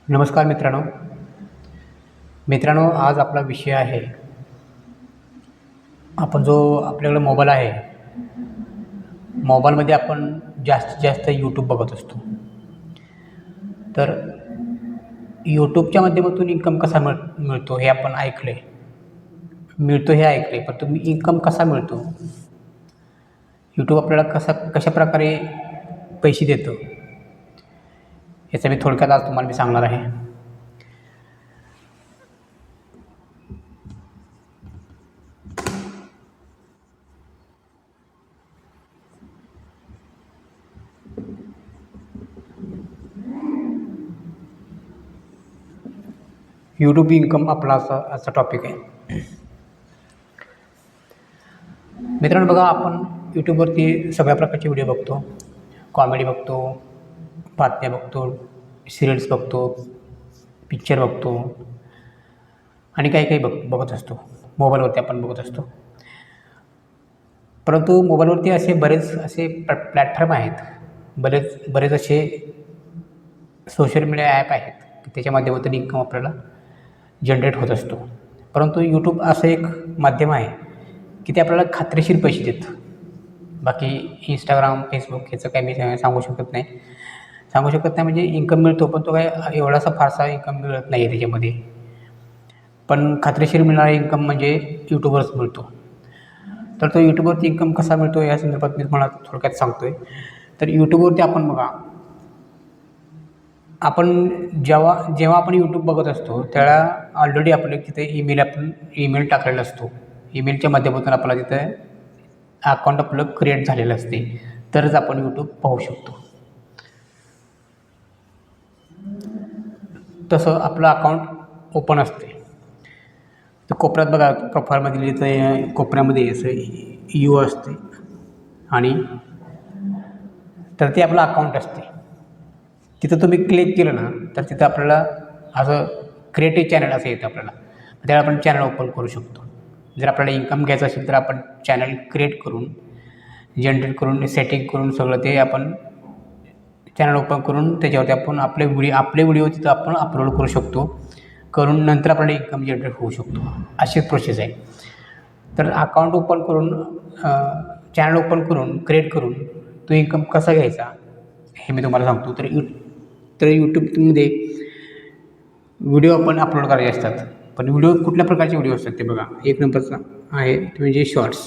नमस्कार मित्रांनो. आज आपला विषय आहे, आपण जो आपल्याकडे मोबाईल आहे, मोबाईलमध्ये आपण जास्तीत जास्त यूट्यूब बघत असतो. तर यूट्यूबच्या माध्यमातून इन्कम कसा मिळतो हे आपण ऐकले, पण तुम्ही इन्कम कसा मिळतो, यूट्यूब आपल्याला कशाप्रकारे पैसे देतं, याचा मी थोडक्यात आज तुम्हाला सांगणार आहे. यूट्यूब इन्कम आपला असा टॉपिक आहे. मित्रांनो बघा, आपण यूट्यूबवरती सगळ्या प्रकारचे व्हिडिओ बघतो. कॉमेडी बघतो, बातम्या बघतो, सिरियल्स बघतो, पिक्चर बघतो आणि काही बघत असतो. मोबाईलवरती आपण बघत असतो. परंतु मोबाईलवरती बरेच प्लॅटफॉर्म आहेत, बरेच असे सोशल मीडिया ॲप आहेत की त्याच्या माध्यमातून इन्कम आपल्याला जनरेट होत असतो. परंतु यूट्यूब असं एक माध्यम आहे की ते आपल्याला खात्रीशीर पैसे देतं. बाकी इंस्टाग्राम, फेसबुक ह्याचं काही मी सांगू शकत नाही म्हणजे इन्कम मिळतो, पण तो काय एवढासा फारसा इन्कम मिळत नाही आहे त्याच्यामध्ये. पण खात्रीशीर मिळणारा इन्कम म्हणजे यूट्यूबवरच मिळतो. तर तो यूट्यूबवरती इन्कम कसा मिळतो या संदर्भात मी तुम्हाला थोडक्यात सांगतो आहे. तर यूट्यूबवरती आपण बघा, जेव्हा आपण यूट्यूब बघत असतो त्यावेळेला ऑलरेडी आपल्या तिथे ईमेल टाकलेला असतो. ईमेलच्या माध्यमातून आपल्याला तिथे अकाउंट आपलं क्रिएट झालेलं असते, तरच आपण यूट्यूब पाहू शकतो. तसं आपलं अकाउंट ओपन असते. तर कोपऱ्यात बघा, प्रोफाईलमध्ये तिथं कोपऱ्यामध्ये असं यू असते आणि तर ते आपलं अकाउंट असते. तिथं तुम्ही क्लिक केलं ना तर तिथं आपल्याला असं क्रिएटिव्ह चॅनल असं येतं आपल्याला. त्याला आपण चॅनल ओपन करू शकतो. जर आपल्याला इन्कम घ्यायचं असेल तर आपण चॅनल क्रिएट करून, जनरेट करून, सेटिंग करून सगळं ते आपण चॅनल ओपन करून त्याच्यावरती आपण आपले व्हिडिओ तिथं आपण अपलोड करू शकतो. करून नंतर आपल्याला इन्कम जनरेट होऊ शकतो. अशीच प्रोसेस आहे. तर अकाउंट ओपन करून, चॅनल ओपन करून, क्रिएट करून तो इन्कम कसा घ्यायचा हे मी तुम्हाला सांगतो. तर यूट्यूबमध्ये व्हिडिओ आपण अपलोड करायचे असतात. पण व्हिडिओ कुठल्या प्रकारचे व्हिडिओ असतात ते बघा. एक नंबरचा आहे ते म्हणजे शॉर्ट्स.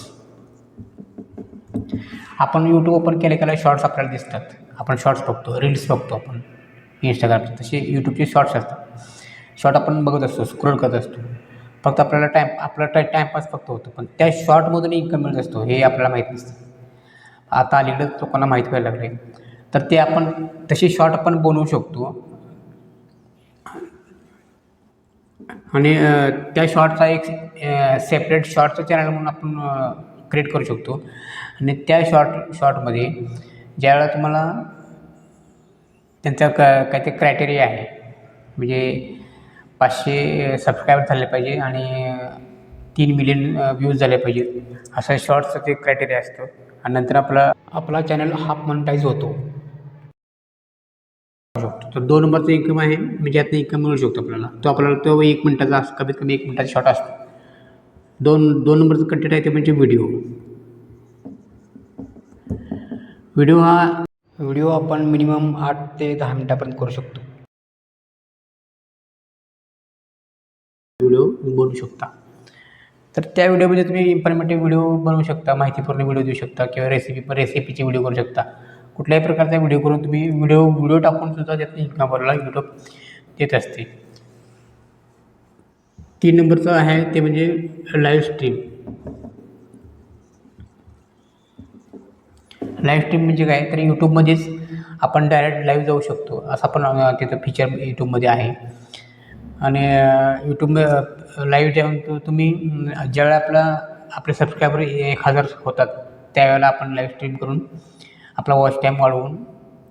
आपण यूट्यूब ओपन केल्या शॉर्ट्स आपल्याला दिसतात. आपण शॉर्ट्स बघतो, रील्स बघतो आपण इंस्टाग्रामचे. तसे यूट्यूबचे शॉर्ट्स असतात. शॉर्ट आपण बघत असतो, स्क्रोल करत असतो. फक्त आपला टाईमपास फक्त होतो, पण त्या शॉर्टमधून इन्कम मिळत असतो हे आपल्याला माहीत नसतं. आता अलीकडं लोकांना माहीत व्हायला लागले. तर ते आपण तसे शॉर्ट आपण बनवू शकतो आणि त्या शॉर्टचा एक सेपरेट शॉर्टचं चॅनल म्हणून आपण क्रिएट करू शकतो. आणि त्या शॉर्टमध्ये ज्यावेळेला तुम्हाला त्यांचा काय ते क्रायटेरिया आहे, म्हणजे 500 सबस्क्रायबर झाले पाहिजे आणि 3 मिलियन व्ह्यूज झाले पाहिजेत, असं शॉर्ट्सचं ते क्रायटेरिया असतं. आणि नंतर आपला चॅनल हाफ मोनेटाईज होतो. तर 2 नंबरचा इन्कम आहे, म्हणजे यातनं इन्कम मिळू शकतो आपल्याला. तो 1 मिनिटाचा, कमीत कमी 1 मिनिटाचा शॉर्ट असतो. 2 नंबरचं कंटेंट आहे ते म्हणजे व्हिडिओ आपण मिनिमम 8 ते 10 मिनिटापर्यंत करू शकतो. व्हिडिओ बनवू शकता. तर त्या व्हिडिओमध्ये तुम्ही इन्फॉर्मेटिव्ह व्हिडिओ बनवू शकता, माहितीपूर्ण व्हिडिओ देऊ शकता किंवा रेसिपीचे व्हिडिओ करू शकता. कुठल्याही प्रकारचा व्हिडिओ करून तुम्ही व्हिडिओ टाकून सुद्धा त्यातून इन्कम आपल्याला यूट्यूब देत असते. 3 नंबरचं आहे ते म्हणजे लाईव्ह स्ट्रीम. लाईव्ह स्ट्रीम म्हणजे काय, तर यूट्यूबमध्येच आपण डायरेक्ट लाईव्ह जाऊ शकतो, असं पण तिथं फीचर यूट्यूबमध्ये आहे. आणि यूट्यूब लाईव्ह जेव्हा तुम्ही ज्यावेळेला आपले सबस्क्रायबर 1000 होतात त्यावेळेला आपण लाईव्ह स्ट्रीम करून आपला वॉच टाईम वाढवून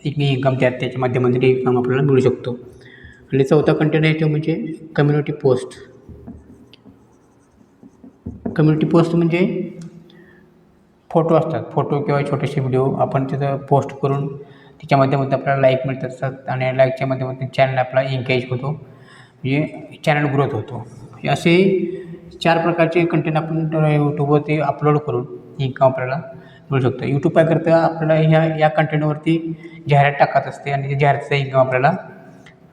इन्कम त्याच्या माध्यमातून इन्कम आपल्याला मिळू शकतो. आणि चौथा कंटेंट आहे तो म्हणजे कम्युनिटी पोस्ट. कम्युनिटी पोस्ट म्हणजे फोटो असतात, फोटो किंवा छोटेसे व्हिडिओ आपण तिथं पोस्ट करून त्याच्या माध्यमातून आपल्याला लाईक मिळत असतात आणि लाईकच्या माध्यमातून चॅनल आपला एंगेज होतो, म्हणजे चॅनल ग्रोथ होतो. असे 4 प्रकारचे कंटेंट आपण यूट्यूबवरती अपलोड करून इन्कम आपल्याला मिळू शकतो. यूट्यूब काय करतं, आपल्याला या कंटेंटवरती जाहिरात टाकत असते आणि जाहिरातीचा इन्कम आपल्याला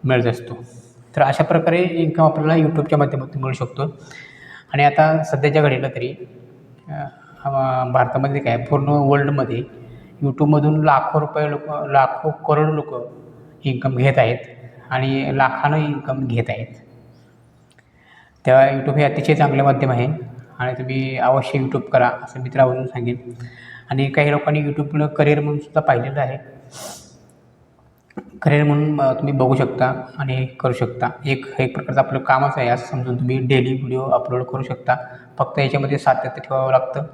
मिळत असतो. तर अशा प्रकारे इन्कम आपल्याला यूट्यूबच्या माध्यमातून मिळू शकतो. आणि आता सध्याच्या घडीला तरी भारतामध्ये काय पूर्ण वर्ल्डमध्ये यूट्यूबमधून लाखो करोड लोक इन्कम घेत आहेत आणि लाखानं इन्कम घेत आहेत. तेव्हा यूट्यूब हे अतिशय चांगले माध्यम आहे आणि तुम्ही अवश्य यूट्यूब करा असं मी तर आवर्जून सांगेन. आणि काही लोकांनी यूट्यूबला करिअर म्हणून सुद्धा पाहिलेलं आहे. करिअर म्हणून तुम्ही बघू शकता आणि करू शकता. एक प्रकारचं आपलं कामच आहे असं समजून तुम्ही डेली व्हिडिओ अपलोड करू शकता. फक्त याच्यामध्ये सातत्य ठेवावं लागतं.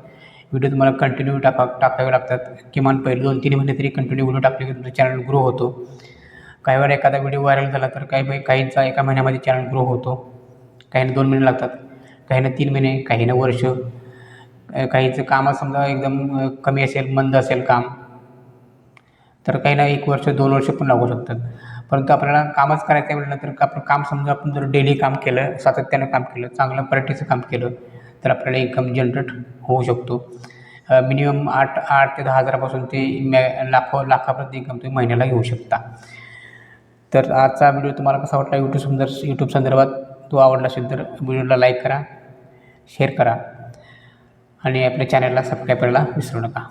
व्हिडिओ तुम्हाला कंटिन्यू टाकावे लागतात. किमान पहिले 2-3 महिने तरी कंटिन्यू व्हिडिओ टाकले की तुमचं चॅनल ग्रो होतो. काही वेळा एखादा व्हिडिओ व्हायरल झाला तर काहींचा एका महिन्यामध्ये चॅनल ग्रो होतो. काहींना 2 महिने लागतात, काहींना 3 महिने, काहींना वर्ष. काहींचं कामात समजा एकदम कमी असेल, मंद असेल काम, तर काहींना 1 वर्ष 2 वर्ष पण लागू शकतात. परंतु आपल्याला कामच करायचं आहे म्हटलं तर आपलं काम समजा आपण जर डेली काम केलं, सातत्यानं काम केलं, चांगलं क्वालिटीचं काम केलं तर आपल्याला इन्कम जनरेट होऊ शकतो. मिनिमम 8 ते 10 हजारापासून ते लाखापर्यंत इन्कम तुम्ही महिन्याला घेऊ शकता. तर आजचा व्हिडिओ तुम्हाला कसा वाटला यूट्यूब संदर्भात, तो आवडला असेल तर व्हिडिओला लाईक करा, शेअर करा आणि आपल्या चॅनलला सबस्क्राईब करायला विसरू नका.